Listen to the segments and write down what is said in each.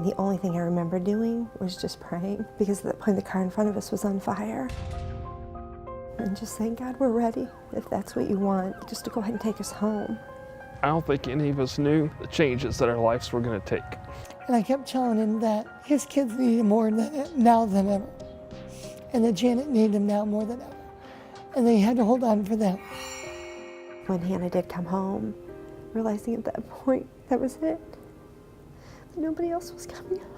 The only thing I remember doing was just praying, because at that point the car in front of us was on fire. And just saying, God, we're ready, if that's what you want, just to go ahead and take us home. I don't think any of us knew the changes that our lives were going to take. And I kept telling him that his kids need him more now than ever. And that Janet needed him now more than ever. And they had to hold on for them. When Hannah did come home, realizing at that point that was it, that nobody else was coming home.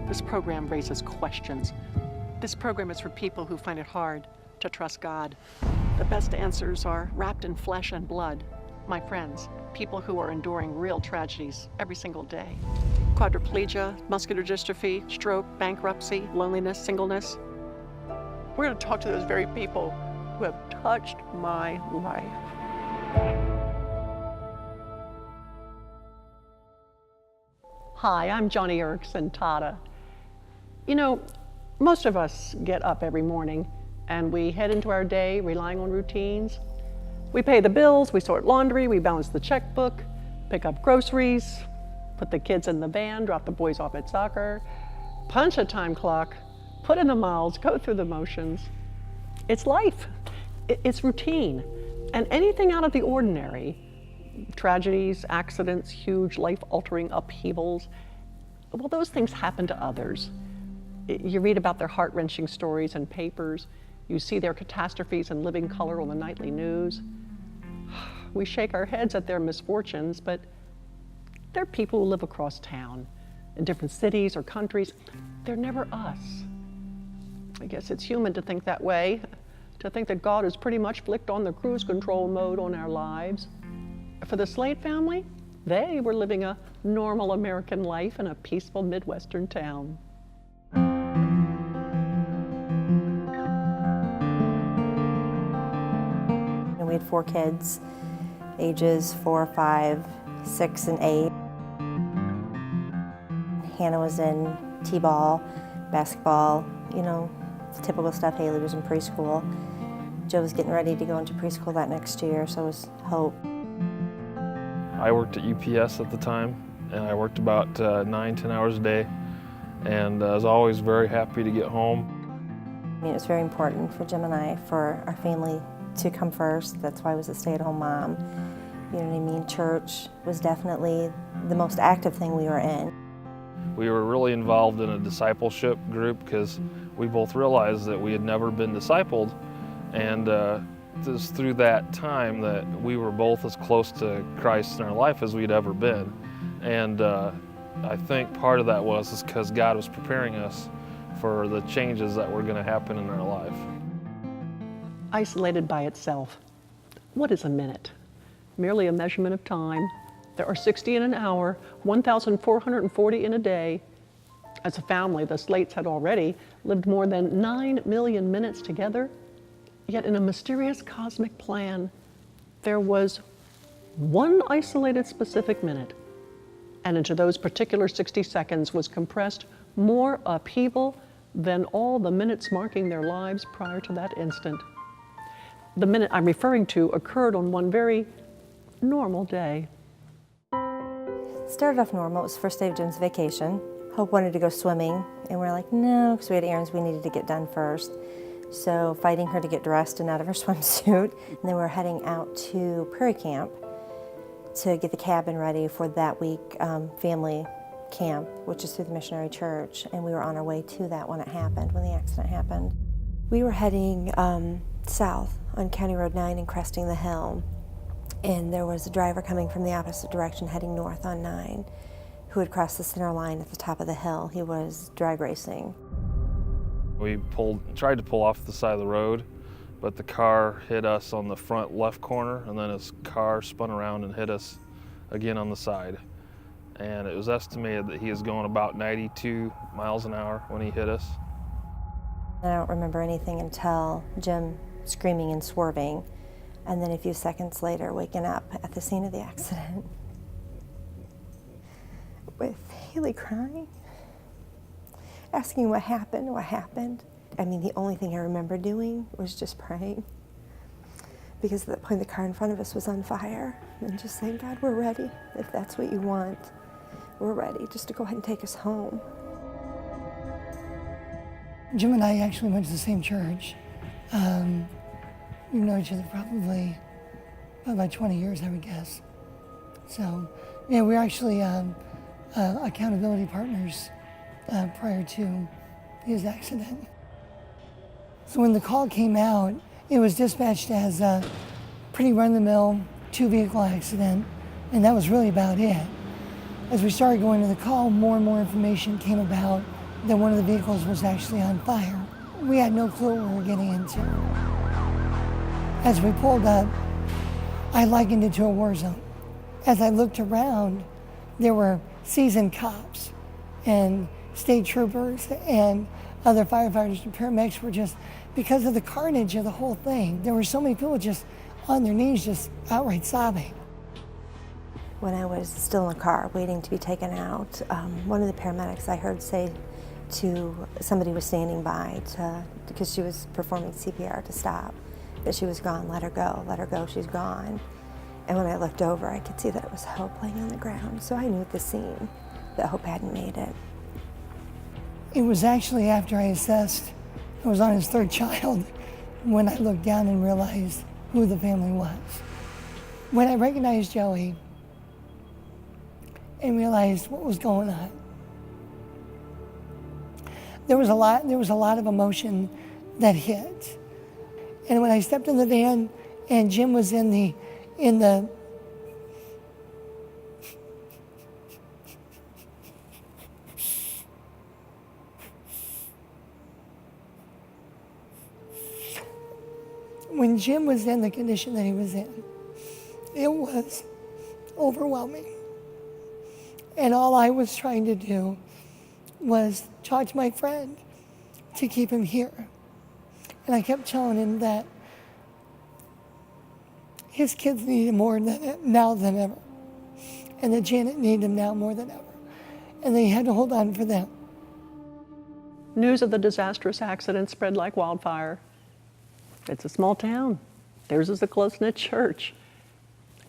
This program raises questions. This program is for people who find it hard to trust God. The best answers are wrapped in flesh and blood. My friends, people who are enduring real tragedies every single day. Quadriplegia, muscular dystrophy, stroke, bankruptcy, loneliness, singleness. We're going to talk to those very people who have touched my life. Hi, I'm Joni Tata. You know, most of us get up every morning and we head into our day relying on routines. We pay the bills, we sort laundry, we balance the checkbook, pick up groceries, put the kids in the van, drop the boys off at soccer, punch a time clock, put in the miles, go through the motions. It's life. It's routine. And anything out of the ordinary, tragedies, accidents, huge life-altering upheavals, well, those things happen to others. You read about their heart-wrenching stories in papers. You see their catastrophes in living color on the nightly news. We shake our heads at their misfortunes, but they're people who live across town, in different cities or countries. They're never us. I guess it's human to think that way, to think that God has pretty much flicked on the cruise control mode on our lives. For the Slaight family, they were living a normal American life in a peaceful Midwestern town. We had 4 kids, ages 4, 5, 6, and 8. Hannah was in t-ball, basketball, you know, typical stuff. Haley was in preschool. Joe was getting ready to go into preschool that next year, so was Hope. I worked at UPS at the time, and I worked about 9-10 hours a day, and I was always very happy to get home. I mean, it was very important for Jim and I, for our family to come first. That's why I was a stay-at-home mom. You know what I mean? Church was definitely the most active thing we were in. We were really involved in a discipleship group because we both realized that we had never been discipled, and it was through that time that we were both as close to Christ in our life as we'd ever been. And I think part of that was because God was preparing us for the changes that were going to happen in our life. Isolated by itself. What is a minute? Merely a measurement of time. There are 60 in an hour, 1,440 in a day. As a family, the Slaights had already lived more than 9 million minutes together. Yet in a mysterious cosmic plan, there was one isolated specific minute. And into those particular 60 seconds was compressed more upheaval than all the minutes marking their lives prior to that instant. The minute I'm referring to occurred on one very normal day. It started off normal. It was the first day of Jim's vacation. Hope wanted to go swimming, and we're like, no, because we had errands we needed to get done first. So fighting her to get dressed and out of her swimsuit. And then we were heading out to Prairie Camp to get the cabin ready for that week family camp, which is through the missionary church. And we were on our way to that when it happened, when the accident happened. We were heading south on County Road 9 and cresting the hill. And there was a driver coming from the opposite direction heading north on 9 who had crossed the center line at the top of the hill. He was drag racing. We tried to pull off the side of the road, but the car hit us on the front left corner, and then his car spun around and hit us again on the side. And it was estimated that he was going about 92 miles an hour when he hit us. I don't remember anything until Jim screaming and swerving, and then a few seconds later waking up at the scene of the accident with Haley crying, asking what happened. I mean, the only thing I remember doing was just praying. because at that point the car in front of us was on fire, and just saying, God, we're ready. If that's what you want, we're ready just to go ahead and take us home. Jim and I actually went to the same church. We've known each other probably about 20 years, I would guess. So, yeah, we're actually accountability partners prior to his accident. So when the call came out, it was dispatched as a pretty run-of-the-mill two-vehicle accident, and that was really about it. As we started going to the call, more and more information came about that one of the vehicles was actually on fire. We had no clue what we were getting into. As we pulled up, I likened it to a war zone. As I looked around, there were seasoned cops and state troopers and other firefighters and paramedics were just, because of the carnage of the whole thing, there were so many people just on their knees, just outright sobbing. When I was still in the car waiting to be taken out, one of the paramedics I heard say to somebody was standing by because she was performing CPR to stop, that she was gone, let her go, she's gone. And when I looked over, I could see that it was Hope laying on the ground. So I knew at the scene that Hope hadn't made it. It was actually after I assessed, I was on his third child, when I looked down and realized who the family was. When I recognized Joey and realized what was going on, there was a lot of emotion that hit. And when I stepped in the van and Jim was in the when Jim was in the condition that he was in, it was overwhelming. And all I was trying to do was talk to my friend to keep him here. And I kept telling him that his kids need him more now than ever. And that Janet needed him now more than ever. And they had to hold on for them. News of the disastrous accident spread like wildfire. It's a small town. Theirs is a close-knit church.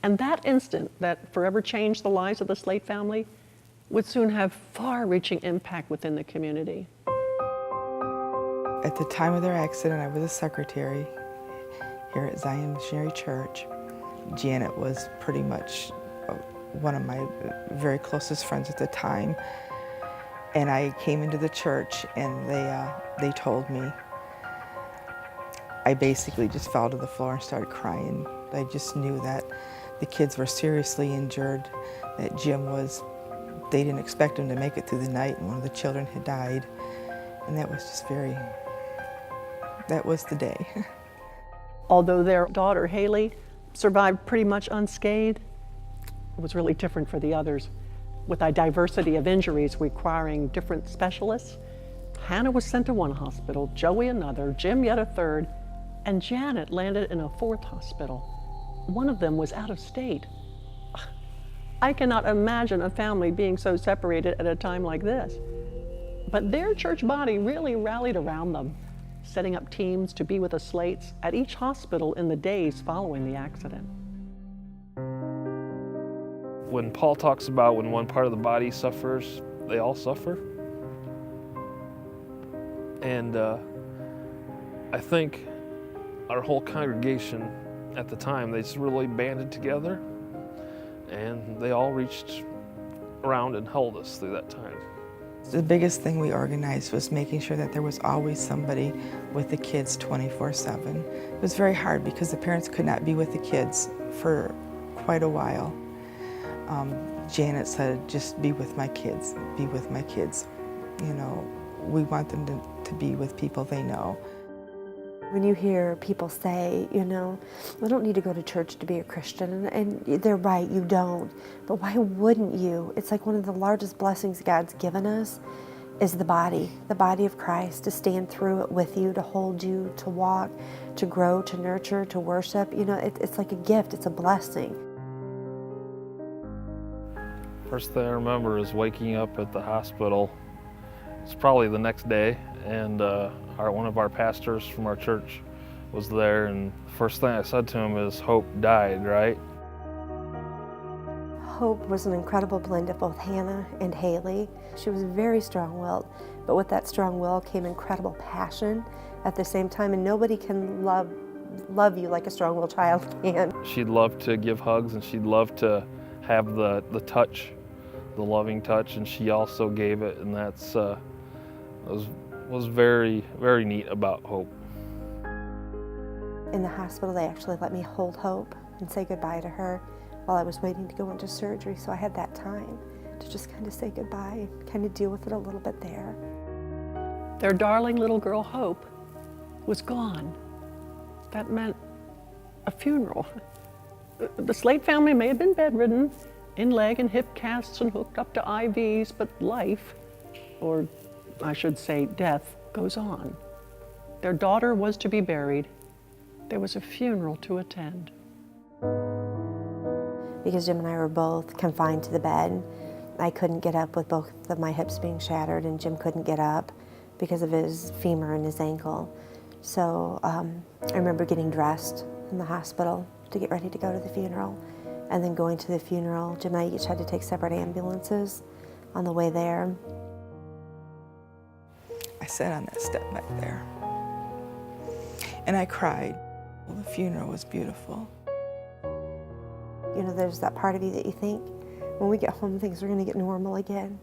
And that instant that forever changed the lives of the Slaight family would soon have far-reaching impact within the community. At the time of their accident, I was a secretary here at Zion Missionary Church. Janet was pretty much one of my very closest friends at the time. And I came into the church and they told me. I basically just fell to the floor and started crying. I just knew that the kids were seriously injured, that they didn't expect him to make it through the night, and one of the children had died. And that was just that was the day. Although their daughter, Haley, survived pretty much unscathed, it was really different for the others. With a diversity of injuries requiring different specialists, Hannah was sent to one hospital, Joey another, Jim yet a third, and Janet landed in a fourth hospital. One of them was out of state. I cannot imagine a family being so separated at a time like this. But their church body really rallied around them, setting up teams to be with the Slaits at each hospital in the days following the accident. When Paul talks about when one part of the body suffers, they all suffer. And I think our whole congregation at the time, they just really banded together and they all reached around and held us through that time. The biggest thing we organized was making sure that there was always somebody with the kids 24/7. It was very hard because the parents could not be with the kids for quite a while. Janet said, just be with my kids, be with my kids. You know, we want them to be with people they know. When you hear people say, you know, I don't need to go to church to be a Christian, and they're right, you don't, but why wouldn't you? It's like one of the largest blessings God's given us is the body of Christ, to stand through it with you, to hold you, to walk, to grow, to nurture, to worship. You know, it's like a gift, it's a blessing. First thing I remember is waking up at the hospital. It's probably the next day, and one of our pastors from our church was there, and the first thing I said to him is, Hope died, right? Hope was an incredible blend of both Hannah and Haley. She was very strong-willed, but with that strong will came incredible passion at the same time, and nobody can love you like a strong-willed child can. She'd love to give hugs, and she'd love to have the touch, the loving touch, and she also gave it, and that's was very, very neat about Hope. In the hospital, they actually let me hold Hope and say goodbye to her while I was waiting to go into surgery, so I had that time to just kind of say goodbye, kind of deal with it a little bit there. Their darling little girl, Hope, was gone. That meant a funeral. The Slaight family may have been bedridden, in leg and hip casts and hooked up to IVs, but life, or I should say death, goes on. Their daughter was to be buried. There was a funeral to attend. Because Jim and I were both confined to the bed, I couldn't get up with both of my hips being shattered, and Jim couldn't get up because of his femur and his ankle. So I remember getting dressed in the hospital to get ready to go to the funeral, and then going to the funeral. Jim and I each had to take separate ambulances on the way there. I sat on that step back there, and I cried. Well, the funeral was beautiful. You know, there's that part of you that you think, when we get home, things are going to get normal again.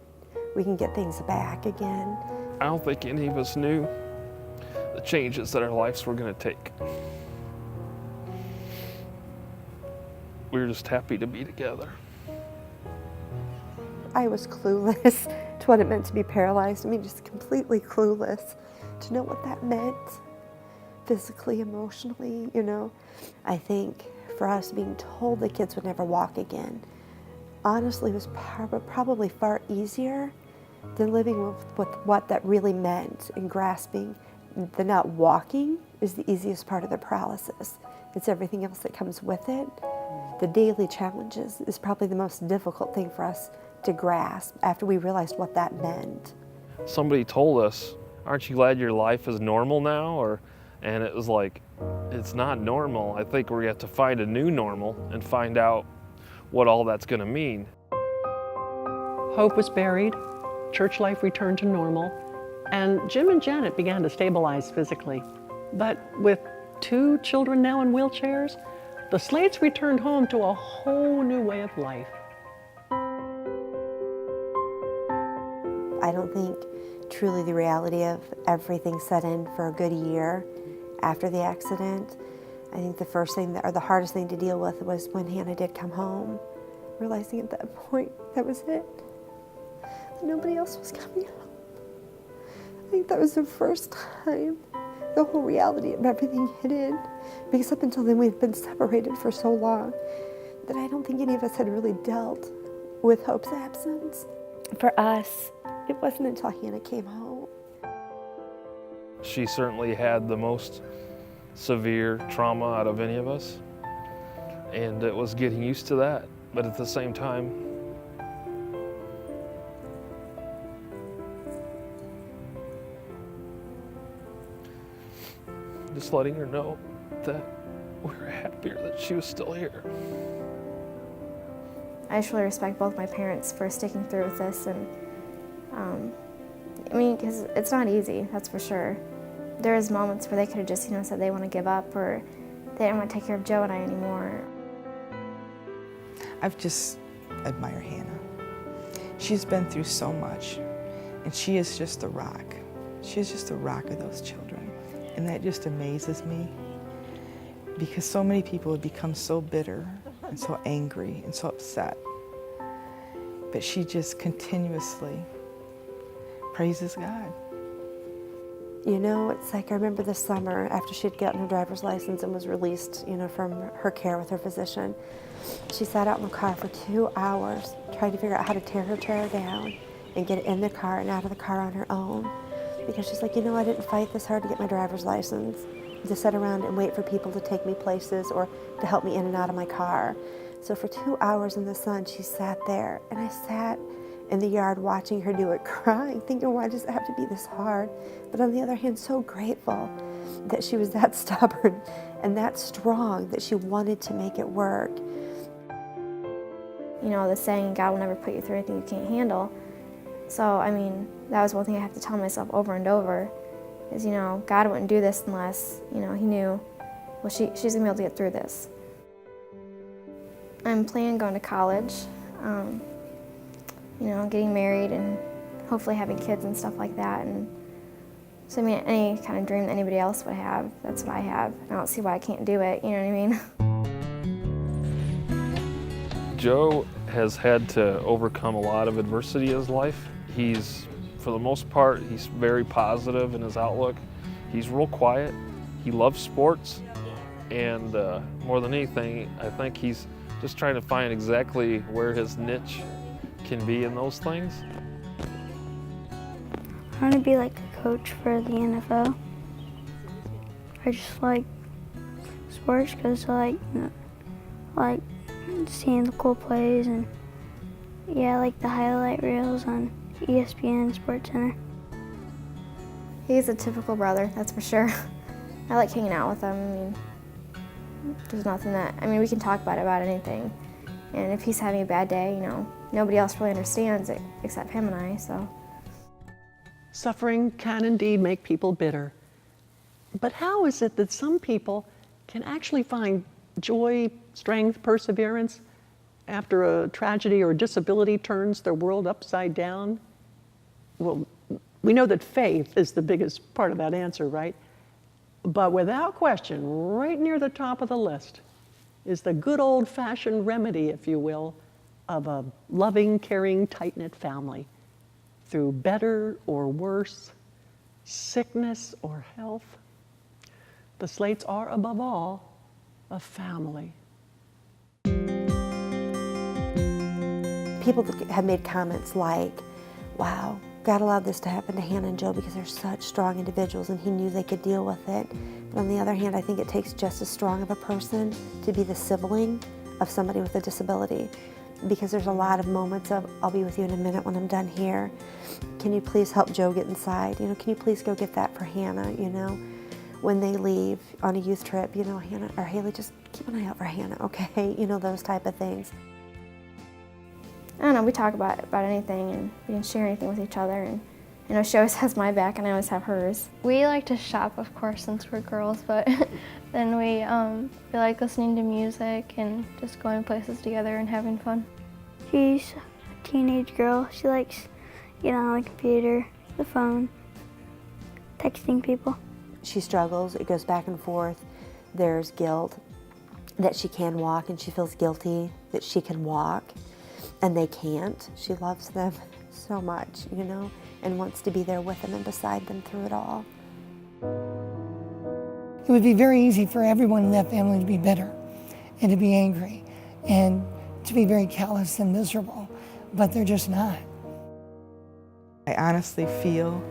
We can get things back again. I don't think any of us knew the changes that our lives were going to take. We were just happy to be together. I was clueless to what it meant to be paralyzed. I mean, just completely clueless to know what that meant, physically, emotionally, you know. I think for us, being told the kids would never walk again, honestly was probably far easier than living with what that really meant and grasping. The not walking is the easiest part of the paralysis. It's everything else that comes with it. The daily challenges is probably the most difficult thing for us to grasp after we realized what that meant. Somebody told us, aren't you glad your life is normal now? And it was like, it's not normal. I think we have to find a new normal and find out what all that's going to mean. Hope was buried, church life returned to normal, and Jim and Janet began to stabilize physically. But with 2 children now in wheelchairs, the Slaits returned home to a whole new way of life. I don't think truly the reality of everything set in for a good year after the accident. I think the first thing or the hardest thing to deal with was when Hannah did come home, realizing at that point that was it. Nobody else was coming home. I think that was the first time the whole reality of everything hit in, because up until then we'd been separated for so long that I don't think any of us had really dealt with Hope's absence. For us, it wasn't until Hannah came home. She certainly had the most severe trauma out of any of us, and it was getting used to that, but at the same time, just letting her know that we were happier that she was still here. I just really respect both my parents for sticking through with this, and I mean, because it's not easy, that's for sure. There was moments where they could have just, said they want to give up, or they didn't want to take care of Joe and I anymore. I've just admired Hannah. She's been through so much, and she is just the rock. She is just the rock of those children, and that just amazes me, because so many people have become so bitter and so angry and so upset, but she just continuously praises God. You know, it's like I remember this summer after she'd gotten her driver's license and was released, from her care with her physician. She sat out in the car for 2 hours trying to figure out how to tear her chair down and get in the car and out of the car on her own. Because she's like, I didn't fight this hard to get my driver's license, to sit around and wait for people to take me places or to help me in and out of my car. So for 2 hours in the sun, she sat there, and I sat in the yard watching her do it, crying, thinking, why does it have to be this hard? But on the other hand, so grateful that she was that stubborn and that strong that she wanted to make it work. You know, the saying, God will never put you through anything you can't handle. So, I mean, that was one thing I have to tell myself over and over is, you know, God wouldn't do this unless, you know, he knew, well, she's going to be able to get through this. I'm planning on going to college, you know, getting married and hopefully having kids and stuff like that. And so, I mean, any kind of dream that anybody else would have, that's what I have. I don't see why I can't do it, you know what I mean? Joe has had to overcome a lot of adversity in his life. He's, for the most part, he's very positive in his outlook. He's real quiet. He loves sports. And more than anything, I think he's just trying to find exactly where his niche can be in those things. I want to be like a coach for the NFL. I just like sports because I like seeing the cool plays, and yeah, I like the highlight reels on ESPN Sports Center. He's a typical brother, that's for sure. I like hanging out with him. I mean, there's nothing that, I mean, we can talk about anything. And if he's having a bad day, you know, nobody else really understands it except him and I, so. Suffering can indeed make people bitter. But how is it that some people can actually find joy, strength, perseverance after a tragedy or disability turns their world upside down? Well, we know that faith is the biggest part of that answer, right? But without question, right near the top of the list is the good old-fashioned remedy, if you will, of a loving, caring, tight-knit family through better or worse, sickness or health. The Slaights are, above all, a family. People have made comments like, wow, God allowed this to happen to Hannah and Joe because they're such strong individuals and he knew they could deal with it. But on the other hand, I think it takes just as strong of a person to be the sibling of somebody with a disability, because there's a lot of moments of, I'll be with you in a minute when I'm done here. Can you please help Joe get inside? You know, can you please go get that for Hannah, you know? When they leave on a youth trip, you know, Hannah or Haley, just keep an eye out for Hannah, okay? You know, those type of things. I don't know, we talk about anything and we can share anything with each other, and you know, she always has my back and I always have hers. We like to shop, of course, since we're girls, but then we like listening to music and just going places together and having fun. She's a teenage girl. She likes getting on the computer, the phone, texting people. She struggles, it goes back and forth. There's guilt that she can walk and she feels guilty that she can walk and they can't. She loves them so much, you know, and wants to be there with them and beside them through it all. It would be very easy for everyone in that family to be bitter and to be angry and to be very callous and miserable, but they're just not. I honestly feel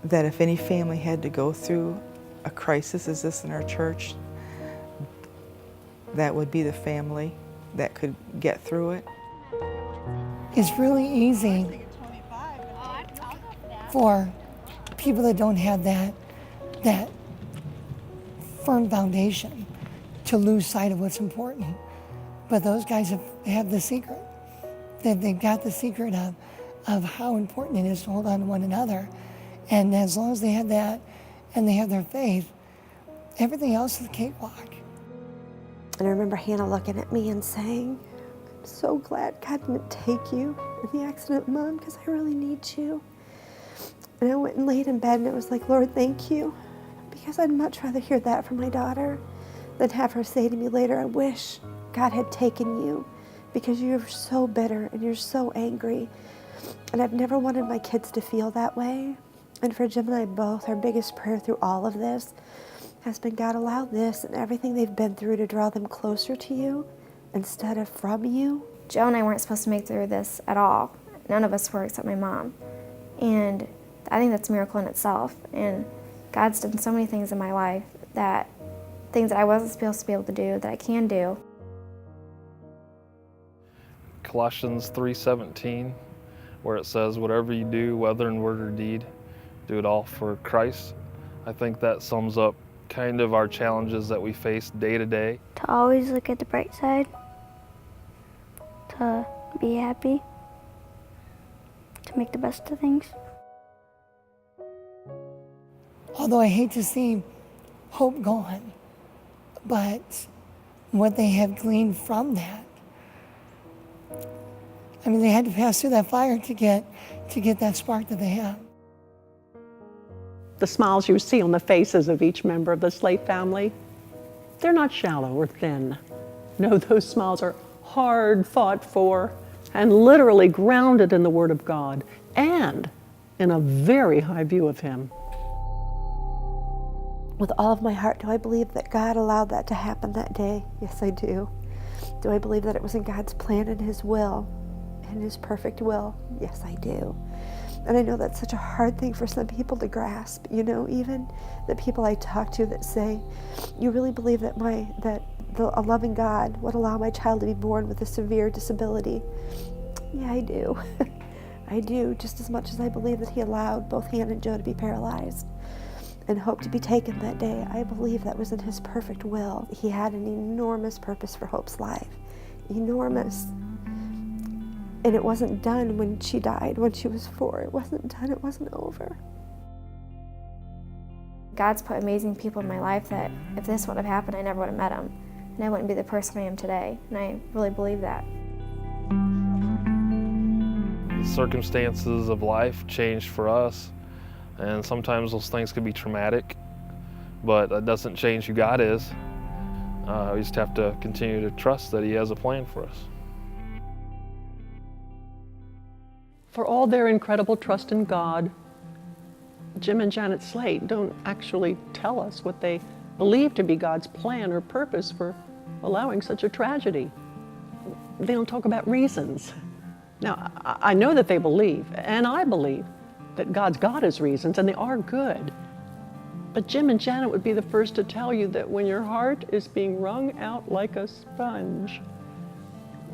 that if any family had to go through a crisis as this in our church, that would be the family that could get through it. It's really easy for people that don't have that firm foundation to lose sight of what's important. But those guys have the secret. They've got the secret of how important it is to hold on to one another. And as long as they have that and they have their faith, everything else is a cakewalk. And I remember Hannah looking at me and saying, I'm so glad God didn't take you in the accident, Mom, because I really need you. And I went and laid in bed and it was like, Lord, thank you, because I'd much rather hear that from my daughter than have her say to me later, I wish God had taken you because you're so bitter and you're so angry. And I've never wanted my kids to feel that way. And for Jim and I both, our biggest prayer through all of this has been, God, allow this and everything they've been through to draw them closer to you instead of from you. Joe and I weren't supposed to make it through this at all. None of us were except my mom. And I think that's a miracle in itself. And God's done so many things in my life, that things that I wasn't supposed to be able to do, that I can do. Colossians 3:17, where it says, whatever you do, whether in word or deed, do it all for Christ. I think that sums up kind of our challenges that we face day to day. To always look at the bright side, to be happy, to make the best of things. Although I hate to see hope gone, but what they have gleaned from that, I mean, they had to pass through that fire to get that spark that they have. The smiles you see on the faces of each member of the Slaight family, they're not shallow or thin. No, those smiles are hard fought for and literally grounded in the Word of God and in a very high view of Him. With all of my heart, do I believe that God allowed that to happen that day? Yes, I do. Do I believe that it was in God's plan and His will, and His perfect will? Yes, I do. And I know that's such a hard thing for some people to grasp. You know, even the people I talk to that say, "You really believe that a loving God would allow my child to be born with a severe disability?" Yeah, I do. I do, just as much as I believe that He allowed both Hannah and Joe to be paralyzed and Hope to be taken that day. I believe that was in His perfect will. He had an enormous purpose for Hope's life. Enormous. And it wasn't done when she died, when she was 4. It wasn't done, it wasn't over. God's put amazing people in my life that if this wouldn't have happened, I never would have met them. And I wouldn't be the person I am today. And I really believe that. The circumstances of life changed for us, and sometimes those things can be traumatic, but that doesn't change who God is. We just have to continue to trust that He has a plan for us. For all their incredible trust in God, Jim and Janet Slaight don't actually tell us what they believe to be God's plan or purpose for allowing such a tragedy. They don't talk about reasons. Now, I know that they believe, and I believe, that God's got His reasons, and they are good. But Jim and Janet would be the first to tell you that when your heart is being wrung out like a sponge,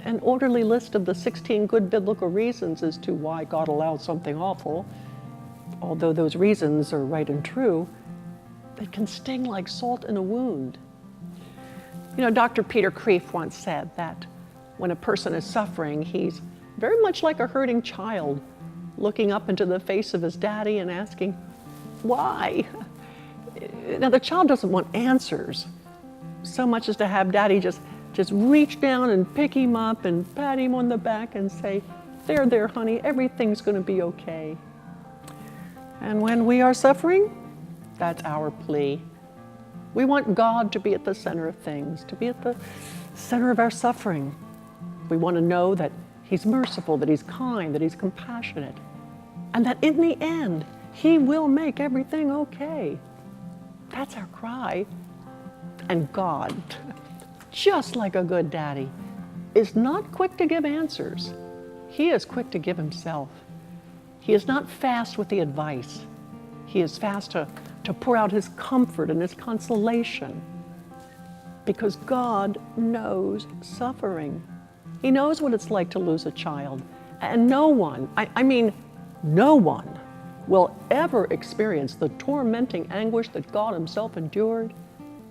an orderly list of the 16 good biblical reasons as to why God allowed something awful, although those reasons are right and true, they can sting like salt in a wound. You know, Dr. Peter Kreeft once said that when a person is suffering, he's very much like a hurting child, looking up into the face of his daddy and asking, why? Now, the child doesn't want answers so much as to have daddy just reach down and pick him up and pat him on the back and say, there, honey, everything's going to be okay. And when we are suffering, that's our plea. We want God to be at the center of things, to be at the center of our suffering. We want to know that He's merciful, that He's kind, that He's compassionate, and that in the end, He will make everything okay. That's our cry. And God, just like a good daddy, is not quick to give answers. He is quick to give Himself. He is not fast with the advice. He is fast to pour out His comfort and His consolation. Because God knows suffering. He knows what it's like to lose a child. And no one, I mean, no one will ever experience the tormenting anguish that God Himself endured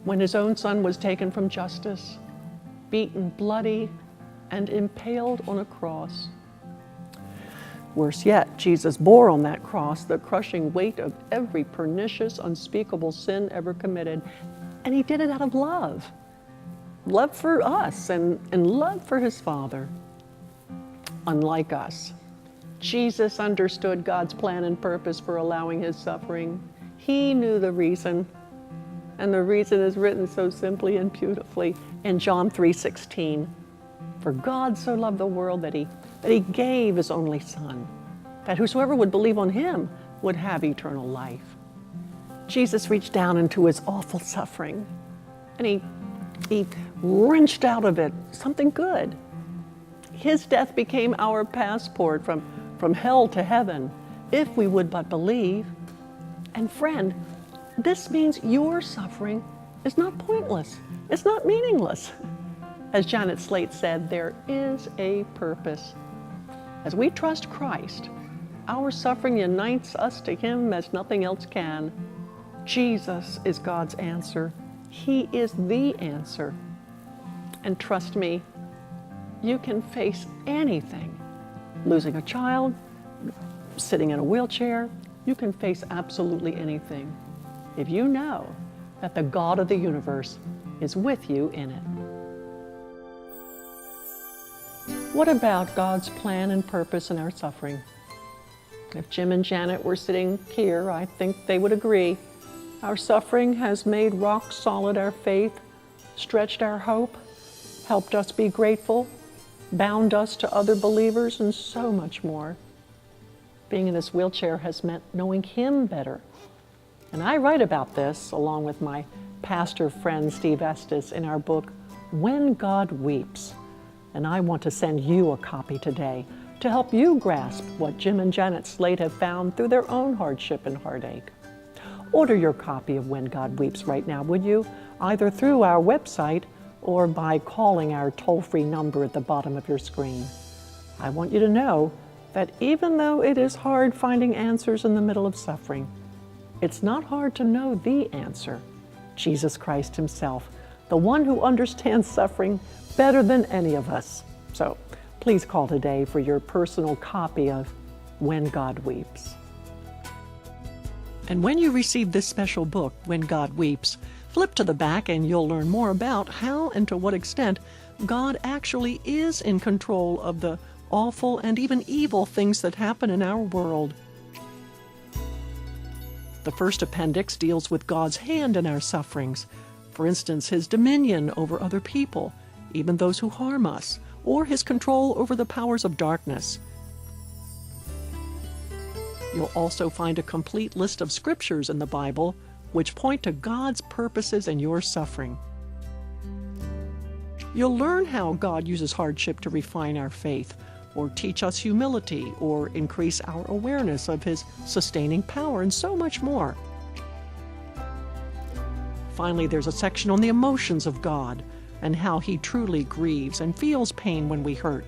when His own Son was taken from justice, beaten bloody, and impaled on a cross. Worse yet, Jesus bore on that cross the crushing weight of every pernicious, unspeakable sin ever committed, and He did it out of love. Love for us and love for His Father. Unlike us, Jesus understood God's plan and purpose for allowing His suffering. He knew the reason. And the reason is written so simply and beautifully in John 3:16. For God so loved the world that he gave His only Son, that whosoever would believe on Him would have eternal life. Jesus reached down into His awful suffering, and he wrenched out of it something good. His death became our passport from hell to heaven, if we would but believe. And friend, this means your suffering is not pointless. It's not meaningless. As Janet Slaight said, there is a purpose. As we trust Christ, our suffering unites us to Him as nothing else can. Jesus is God's answer. He is the answer. And trust me, you can face anything. Losing a child, sitting in a wheelchair, you can face absolutely anything if you know that the God of the universe is with you in it. What about God's plan and purpose in our suffering? If Jim and Janet were sitting here, I think they would agree. Our suffering has made rock solid our faith, stretched our hope, helped us be grateful, bound us to other believers, and so much more. Being in this wheelchair has meant knowing Him better. And I write about this, along with my pastor friend Steve Estes, in our book, When God Weeps. And I want to send you a copy today to help you grasp what Jim and Janet Slaight have found through their own hardship and heartache. Order your copy of When God Weeps right now, would you? Either through our website or by calling our toll-free number at the bottom of your screen. I want you to know that even though it is hard finding answers in the middle of suffering, it's not hard to know the answer, Jesus Christ Himself, the one who understands suffering better than any of us. So please call today for your personal copy of When God Weeps. And when you receive this special book, When God Weeps, flip to the back and you'll learn more about how and to what extent God actually is in control of the awful and even evil things that happen in our world. The first appendix deals with God's hand in our sufferings. For instance, His dominion over other people, even those who harm us, or His control over the powers of darkness. You'll also find a complete list of scriptures in the Bible which point to God's purposes in your suffering. You'll learn how God uses hardship to refine our faith, or teach us humility, or increase our awareness of His sustaining power, and so much more. Finally, there's a section on the emotions of God and how He truly grieves and feels pain when we hurt.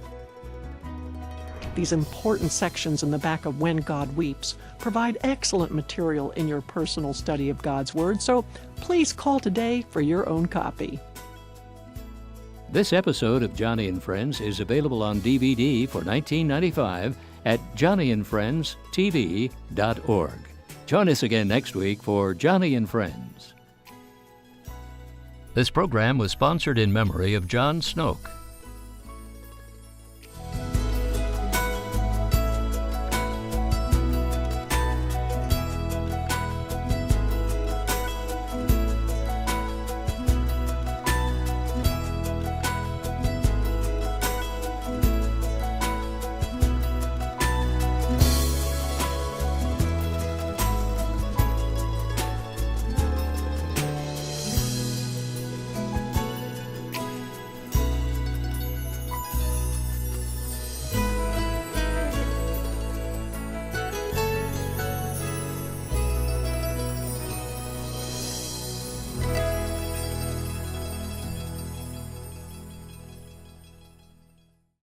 These important sections in the back of When God Weeps provide excellent material in your personal study of God's Word, so please call today for your own copy. This episode of Joni and Friends is available on DVD for $19.95 at JoniandFriendsTV.org. Join us again next week for Joni and Friends. This program was sponsored in memory of John Snoke.